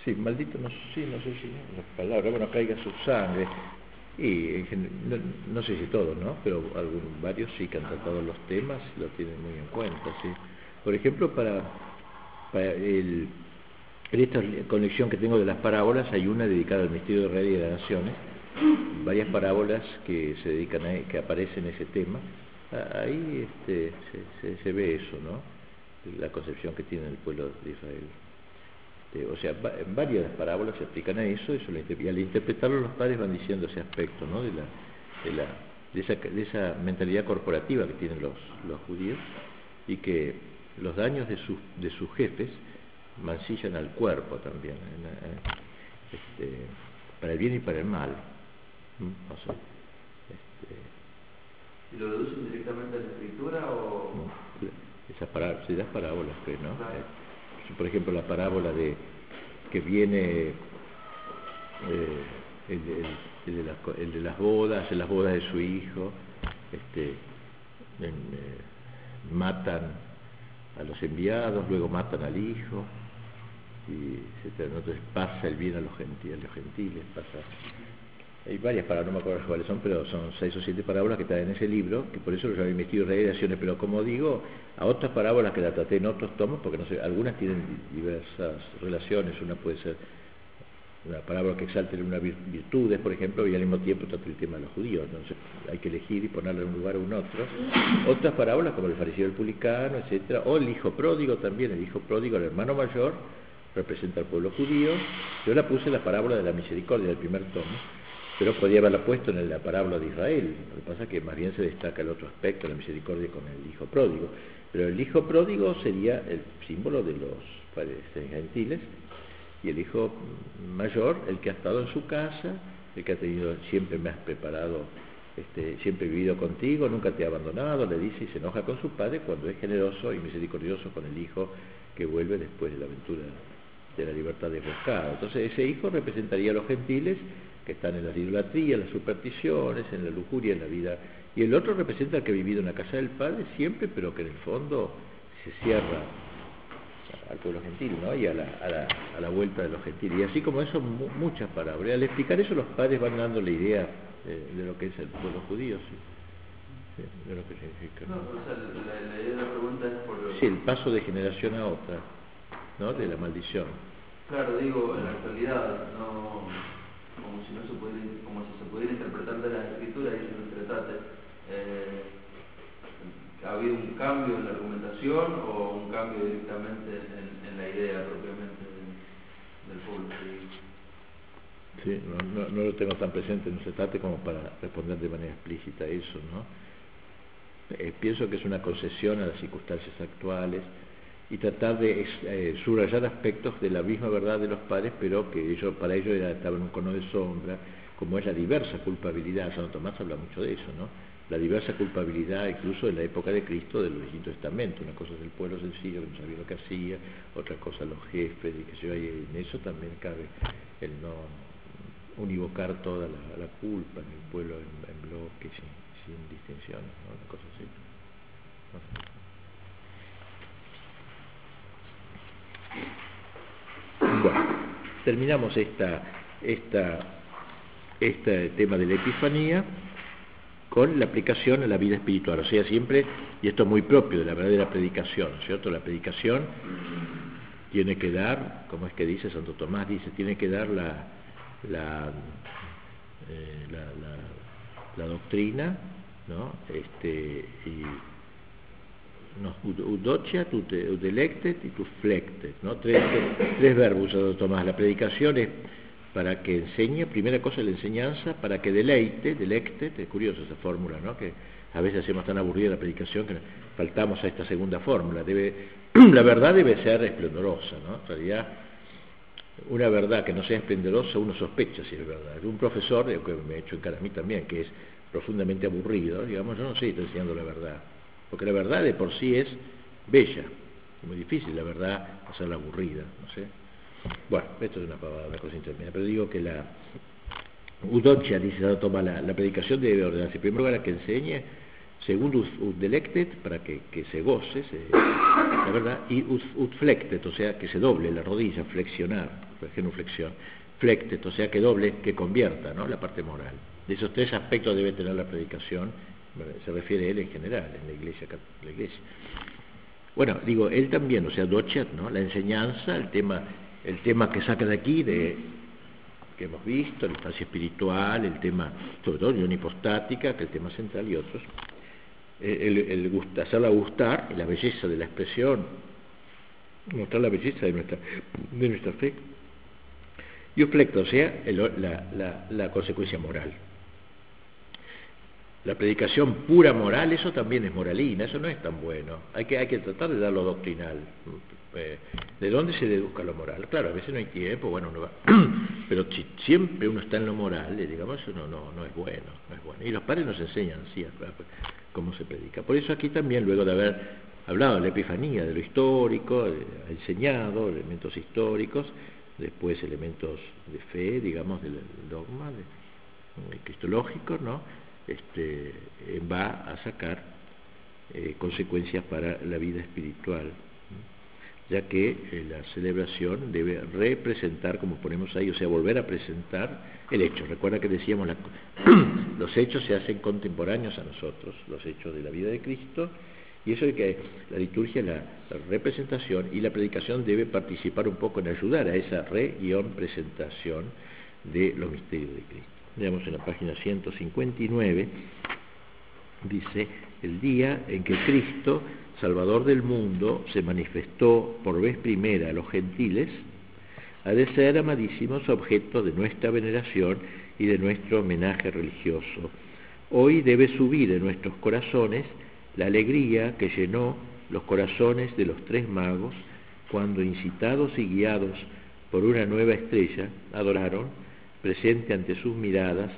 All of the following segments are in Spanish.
Sí, maldito, no, sí, no sé si la palabra, bueno, caiga su sangre. Y no sé si todos, ¿no? Pero varios sí que han tratado los temas y lo tienen muy en cuenta, sí. Por ejemplo, en esta conexión que tengo de las parábolas, hay una dedicada al misterio de Rey y de las Naciones, varias parábolas que se dedican que aparecen ese tema. Ahí se ve eso, ¿no? La concepción que tiene el pueblo de Israel. O sea, en varias parábolas se aplican a eso, y al interpretarlo los padres van diciendo ese aspecto, ¿no? de esa mentalidad corporativa que tienen los judíos, y que los daños de sus jefes mancillan al cuerpo también, para el bien y para el mal. O sea, ¿Y lo deducen directamente de la escritura o...? No, las parábolas, pues, ¿no? Claro. Por ejemplo, la parábola de que viene el de las bodas, en las bodas de su hijo, matan a los enviados, luego matan al hijo, y etcétera. Entonces pasa el bien a los gentiles, hay varias parábolas, no me acuerdo cuáles son, pero son 6 o 7 parábolas que están en ese libro, que por eso lo llamé Misterio de Rey y de Naciones. Pero como digo, a otras parábolas que la traté en otros tomos, porque no sé, algunas tienen diversas relaciones. Una puede ser una parábola que exalte unas virtudes, por ejemplo, y al mismo tiempo trata el tema de los judíos. Entonces hay que elegir y ponerla en un lugar o en otro. Otras parábolas como el fariseo y el publicano, etcétera, o el hijo pródigo también. El hijo pródigo, el hermano mayor, representa al pueblo judío. Yo la puse en la parábola de la misericordia del primer tomo, pero podía haberla puesto en la parábola de Israel. Lo que pasa es que más bien se destaca el otro aspecto, la misericordia con el hijo pródigo. Pero el hijo pródigo sería el símbolo de los gentiles, y el hijo mayor, el que ha estado en su casa, el que ha tenido, siempre me has preparado, siempre he vivido contigo, nunca te he abandonado, le dice, y se enoja con su padre cuando es generoso y misericordioso con el hijo que vuelve después de la aventura de la libertad desbocada. Entonces ese hijo representaría a los gentiles que están en la idolatría, en las supersticiones, en la lujuria, en la vida, y el otro representa al que ha vivido en la casa del padre siempre, pero que en el fondo se cierra al pueblo gentil, ¿no? Y a la vuelta de los gentiles. Y así como eso, muchas parábolas. Al explicar eso, los padres van dando la idea de lo que es el pueblo judío, sí, de lo que significa. No, o sea, la idea de la pregunta es por... Sí, el paso de generación a otra, ¿no? De la maldición. Claro, digo, en la actualidad, no, como si se pudiera interpretar de la escritura, dice nuestro tratate, ¿ha habido un cambio en la argumentación o un cambio directamente en la idea propiamente del pueblo? Sí, no lo tengo tan presente en nuestro tratate como para responder de manera explícita a eso, ¿no? Pienso que es una concesión a las circunstancias actuales y tratar de subrayar aspectos de la misma verdad de los padres, pero que para ellos estaba en un cono de sombra, como es la diversa culpabilidad. Santo Tomás habla mucho de eso, ¿no? La diversa culpabilidad, incluso en la época de Cristo, del Antiguo Testamento. Una cosa es el pueblo sencillo que no sabía lo que hacía, otra cosa los jefes, y en eso también cabe el no univocar toda la culpa en el pueblo en bloque, sin distinciones, ¿no? Una cosa así. Bueno, terminamos este tema de la Epifanía con la aplicación a la vida espiritual. O sea, siempre, y esto es muy propio de la verdadera predicación, ¿cierto? La predicación tiene que dar, como es que dice Santo Tomás, dice, tiene que dar la doctrina, ¿no? Udocia, tu delectet y tu flectet, ¿no? Tres verbos, Santo Tomás. La predicación es para que enseñe, primera cosa la enseñanza, para que delectet, es curioso esa fórmula, ¿no? Que a veces hacemos tan aburrida la predicación que faltamos a esta segunda fórmula. La verdad debe ser esplendorosa, ¿no? En realidad, una verdad que no sea esplendorosa, uno sospecha si es verdad. Un profesor, que me he hecho en cara a mí también, que es profundamente aburrido, digamos, yo no sé si está enseñando la verdad, porque la verdad de por sí es bella, es muy difícil la verdad hacerla aburrida, no sé. Bueno, esto es una pavada, una cosa intermedia, pero digo que Udocia, dice Santo Tomás, la predicación debe ordenarse en primer lugar a que enseñe Segundo, ut delectet, para que se goce, la verdad, y ut flectet, o sea, que se doble la rodilla, flexionar, genuflexión, flectet, o sea, que doble, que convierta, ¿no?, la parte moral. De esos tres aspectos debe tener la predicación, se refiere a él en general, en la iglesia. Bueno, digo, él también, o sea, docet, ¿no?, la enseñanza, el tema que saca de aquí, que hemos visto, la instancia espiritual, el tema, sobre todo, unión hipostática, que es el tema central, y otros. Hacerla gustar, la belleza de la expresión, mostrar la belleza de nuestra fe. Y flecto, o sea, la consecuencia moral. La predicación pura moral, eso también es moralina, eso no es tan bueno. Hay que tratar de dar lo doctrinal. ¿De dónde se deduzca lo moral? Claro, a veces no hay tiempo, bueno, no va. Pero si siempre uno está en lo moral, digamos, eso no es bueno, no es bueno. Y los padres nos enseñan así, cómo se predica. Por eso aquí también, luego de haber hablado de la epifanía, de lo histórico, enseñado elementos históricos, después elementos de fe, digamos, del dogma cristológico, ¿no?, va a sacar consecuencias para la vida espiritual, ya que la celebración debe representar, como ponemos ahí, o sea, volver a presentar el hecho. Recuerda que decíamos, los hechos se hacen contemporáneos a nosotros, los hechos de la vida de Cristo, y eso es que la liturgia, la representación y la predicación debe participar un poco en ayudar a esa presentación de los misterios de Cristo. Veamos en la página 159, dice: el día en que Cristo, Salvador del mundo, se manifestó por vez primera a los gentiles, ha de ser, amadísimos, objeto de nuestra veneración y de nuestro homenaje religioso. Hoy debe subir en nuestros corazones la alegría que llenó los corazones de los tres magos cuando, incitados y guiados por una nueva estrella, adoraron, presente ante sus miradas,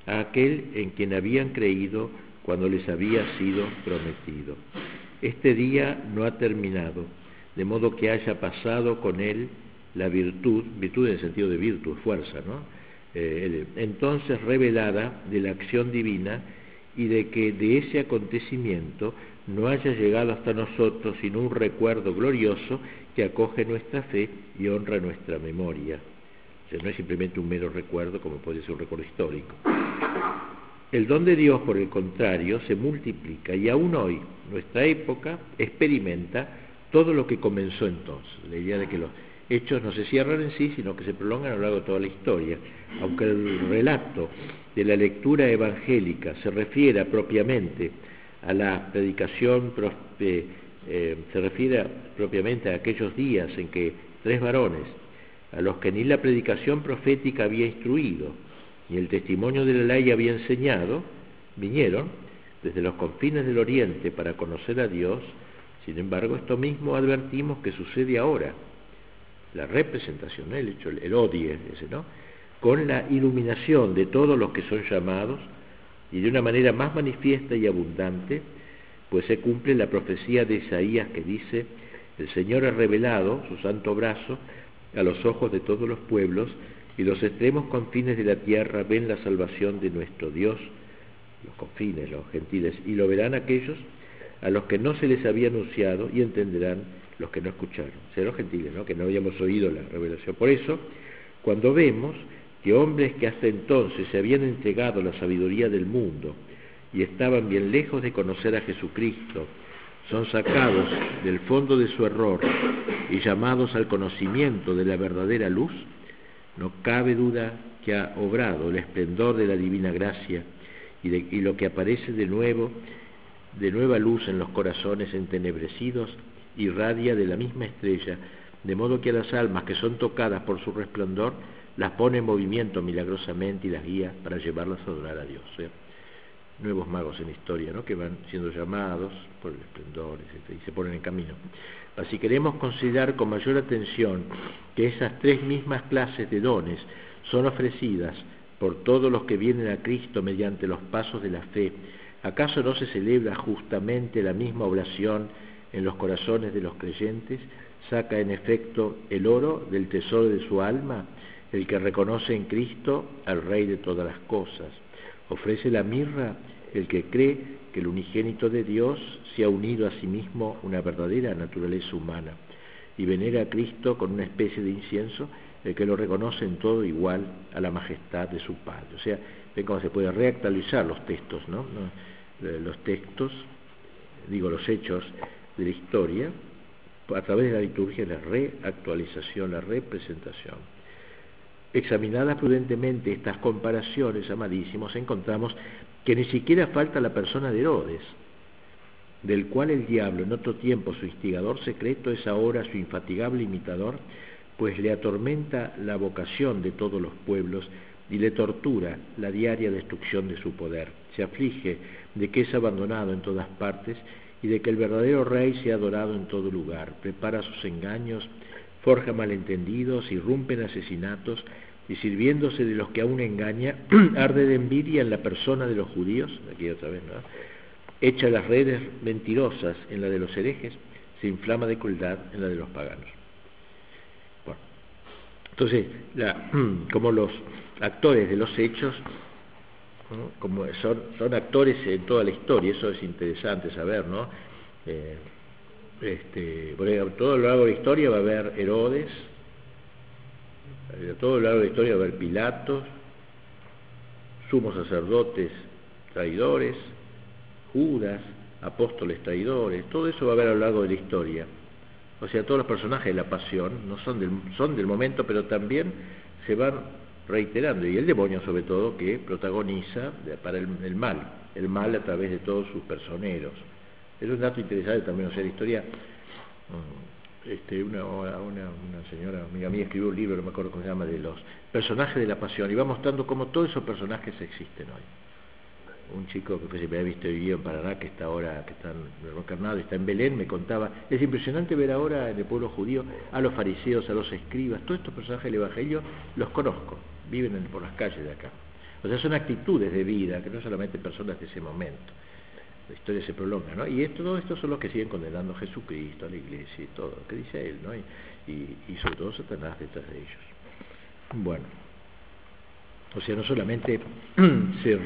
a aquel en quien habían creído cuando les había sido prometido. Este día no ha terminado, de modo que haya pasado con él la virtud en el sentido de virtud, fuerza, ¿no?, entonces revelada de la acción divina, y de que de ese acontecimiento no haya llegado hasta nosotros sino un recuerdo glorioso que acoge nuestra fe y honra nuestra memoria. O sea, no es simplemente un mero recuerdo como puede ser un recuerdo histórico. El don de Dios, por el contrario, se multiplica, y aún hoy nuestra época experimenta todo lo que comenzó entonces. La idea de que los hechos no se cierran en sí, sino que se prolongan a lo largo de toda la historia. Aunque el relato de la lectura evangélica se refiera propiamente a la predicación, se refiere propiamente a aquellos días en que tres varones, a los que ni la predicación profética había instruido, ni el testimonio de la ley había enseñado, vinieron desde los confines del oriente para conocer a Dios. Sin embargo, esto mismo advertimos que sucede ahora. La representación, el hecho, el odie ese, ¿no?, con la iluminación de todos los que son llamados, y de una manera más manifiesta y abundante, pues se cumple la profecía de Isaías que dice: el Señor ha revelado su santo brazo a los ojos de todos los pueblos, y los extremos confines de la tierra ven la salvación de nuestro Dios. Los confines, los gentiles, y lo verán aquellos a los que no se les había anunciado, y entenderán los que no escucharon. O sea, los gentiles, ¿no?, que no habíamos oído la revelación. Por eso, cuando vemos que hombres que hasta entonces se habían entregado a la sabiduría del mundo y estaban bien lejos de conocer a Jesucristo, son sacados del fondo de su error y llamados al conocimiento de la verdadera luz, no cabe duda que ha obrado el esplendor de la divina gracia, y lo que aparece de nueva luz en los corazones entenebrecidos irradia de la misma estrella, de modo que a las almas que son tocadas por su resplandor las pone en movimiento milagrosamente y las guía para llevarlas a adorar a Dios. Nuevos magos en la historia, ¿no?, que van siendo llamados por el esplendor, etc., y se ponen en camino. Así queremos considerar con mayor atención que esas tres mismas clases de dones son ofrecidas por todos los que vienen a Cristo mediante los pasos de la fe. ¿Acaso no se celebra justamente la misma oblación en los corazones de los creyentes? Saca en efecto el oro del tesoro de su alma el que reconoce en Cristo al Rey de todas las cosas. Ofrece la mirra el que cree que el unigénito de Dios se ha unido a sí mismo una verdadera naturaleza humana y venera a Cristo con una especie de incienso, el que lo reconoce en todo igual a la majestad de su Padre. O sea, ven cómo se puede reactualizar los textos, ¿no? Los textos, los hechos de la historia, a través de la liturgia, la reactualización, la representación. Examinadas prudentemente estas comparaciones, amadísimos, encontramos que ni siquiera falta la persona de Herodes, del cual el diablo, en otro tiempo su instigador secreto, es ahora su infatigable imitador, pues le atormenta la vocación de todos los pueblos y le tortura la diaria destrucción de su poder. Se aflige de que es abandonado en todas partes y de que el verdadero rey sea adorado en todo lugar. Prepara sus engaños, forja malentendidos, irrumpe en asesinatos y, sirviéndose de los que aún engaña, arde de envidia en la persona de los judíos, aquí otra vez, ¿no? Echa las redes mentirosas en la de los herejes, se inflama de crueldad en la de los paganos. Bueno, entonces, como los actores de los hechos, ¿no? Como son actores en toda la historia, eso es interesante saber, ¿no? Por ejemplo, todo lo largo de la historia va a haber Herodes, a todo lo largo de la historia va a haber Pilatos, sumos sacerdotes traidores, Judas, apóstoles traidores, todo eso va a haber a lo largo de la historia. O sea, todos los personajes de la pasión no son del momento, pero también se van reiterando, y el demonio sobre todo, que protagoniza para el mal a través de todos sus personeros. Es un dato interesante también, o sea, la historia. Una señora amiga mía escribió un libro, no me acuerdo cómo se llama, de los personajes de la pasión, y va mostrando cómo todos esos personajes existen hoy. Un chico que se me había vivido en Paraná, que está ahora, que está encarnado, está en Belén, me contaba, es impresionante ver ahora en el pueblo judío a los fariseos, a los escribas, todos estos personajes del Evangelio los conozco, viven por las calles de acá. O sea, son actitudes de vida, que no solamente personas de ese momento. La historia se prolonga, ¿no? Y todo esto son los que siguen condenando a Jesucristo, a la Iglesia y todo lo que dice él, ¿no? Y sobre todo Satanás detrás de ellos. Bueno, o sea, no solamente se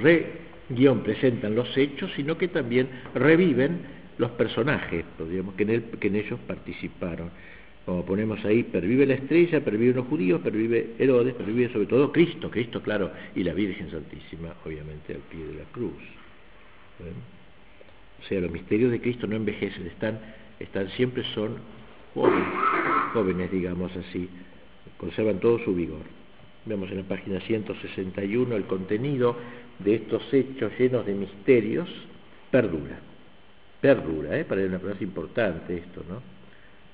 presentan los hechos, sino que también reviven los personajes, digamos, que en ellos participaron. Como ponemos ahí, pervive la estrella, perviven los judíos, pervive Herodes, pervive sobre todo Cristo, claro, y la Virgen Santísima, obviamente, al pie de la cruz. O sea, los misterios de Cristo no envejecen, están siempre son jóvenes, digamos así, conservan todo su vigor. Vemos en la página 161 el contenido de estos hechos llenos de misterios perdura, para una frase importante esto, ¿no?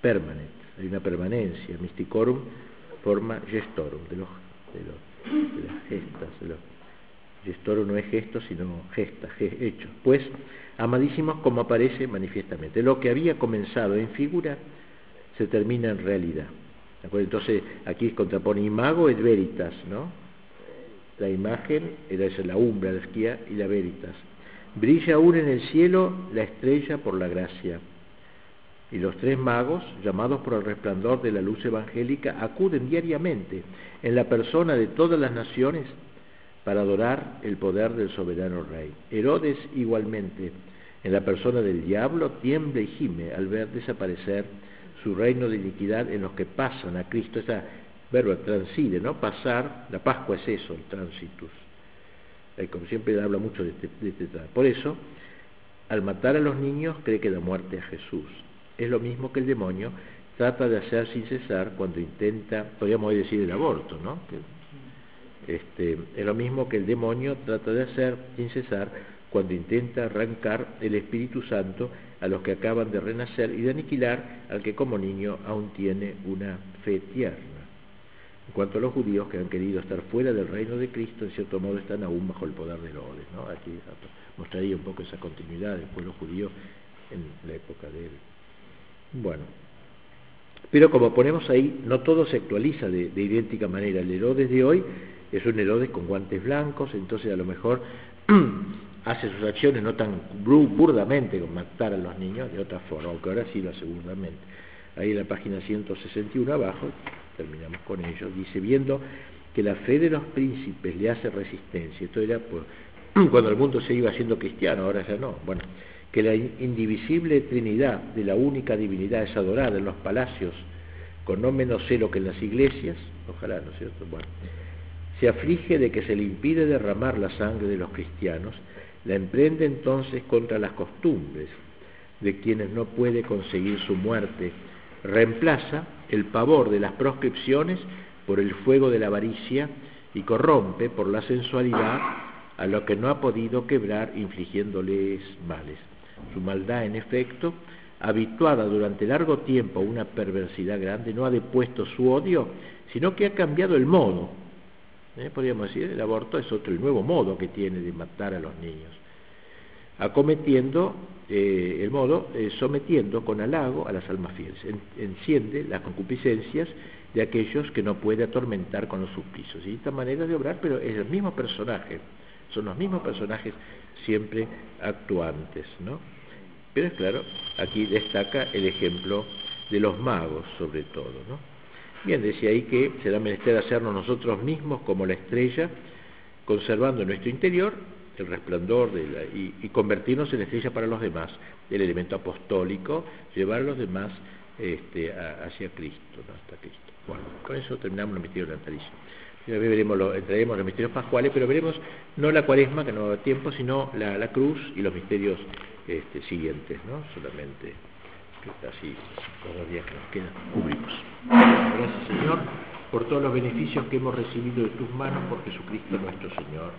Permanent, hay una permanencia, mysticorum forma gestorum, de las gestas, gestorum no es gesto, sino gestas, hechos. Pues, amadísimos, como aparece manifiestamente, lo que había comenzado en figura se termina en realidad. ¿De acuerdo? Entonces, aquí contrapone imago et veritas, ¿no? La imagen era la umbra, la esquía y la veritas. Brilla aún en el cielo la estrella por la gracia. Y los tres magos, llamados por el resplandor de la luz evangélica, acuden diariamente en la persona de todas las naciones para adorar el poder del soberano Rey. Herodes igualmente, en la persona del diablo, tiembla y gime al ver desaparecer su reino de iniquidad en los que pasan a Cristo. Ese verbo transide, ¿no? Pasar, la Pascua es eso, el transitus. Como siempre habla mucho de este. Por eso, al matar a los niños, cree que da muerte a Jesús. Es lo mismo que el demonio trata de hacer sin cesar cuando intenta, podríamos decir, el aborto, ¿no? Es lo mismo que el demonio trata de hacer sin cesar cuando intenta arrancar el Espíritu Santo a los que acaban de renacer y de aniquilar al que como niño aún tiene una fe tierna. En cuanto a los judíos que han querido estar fuera del reino de Cristo, en cierto modo están aún bajo el poder de Herodes, ¿no? Aquí mostraría un poco esa continuidad del pueblo judío en la época de él. Bueno, pero como ponemos ahí, no todo se actualiza de idéntica manera. El Herodes de hoy es un Herodes con guantes blancos, entonces a lo mejor hace sus acciones no tan burdamente como matar a los niños, de otra forma, aunque ahora sí lo hace burdamente. Ahí en la página 161 abajo, terminamos con ello, dice, viendo que la fe de los príncipes le hace resistencia, esto era cuando el mundo se iba haciendo cristiano, ahora ya no. Bueno, que la indivisible Trinidad de la única divinidad es adorada en los palacios con no menos celo que en las iglesias, ojalá, ¿no es cierto? Bueno, se aflige de que se le impide derramar la sangre de los cristianos, la emprende entonces contra las costumbres de quienes no puede conseguir su muerte, reemplaza el pavor de las proscripciones por el fuego de la avaricia y corrompe por la sensualidad a lo que no ha podido quebrar infligiéndoles males. Su maldad, en efecto, habituada durante largo tiempo a una perversidad grande, no ha depuesto su odio, sino que ha cambiado el modo. Podríamos decir, el aborto es otro, el nuevo modo que tiene de matar a los niños, acometiendo el modo, sometiendo con halago a las almas fieles, enciende las concupiscencias de aquellos que no puede atormentar con los suplicios. Y esta manera de obrar, pero es el mismo personaje, son los mismos personajes siempre actuantes, ¿no? Pero es claro, aquí destaca el ejemplo de los magos sobre todo, ¿no? Bien, decía ahí que será menester hacernos nosotros mismos como la estrella, conservando en nuestro interior el resplandor y convertirnos en la estrella para los demás, el elemento apostólico, llevar a los demás hacia Cristo, ¿no? Hasta Cristo. Bueno, con eso terminamos los misterios del natalicio. Entraremos los misterios pascuales, pero veremos no la cuaresma, que no va a tiempo, sino la cruz y los misterios siguientes, ¿no? Solamente así los 2 días que nos quedan cubrimos. Gracias, Señor, por todos los beneficios que hemos recibido de tus manos por Jesucristo nuestro Señor.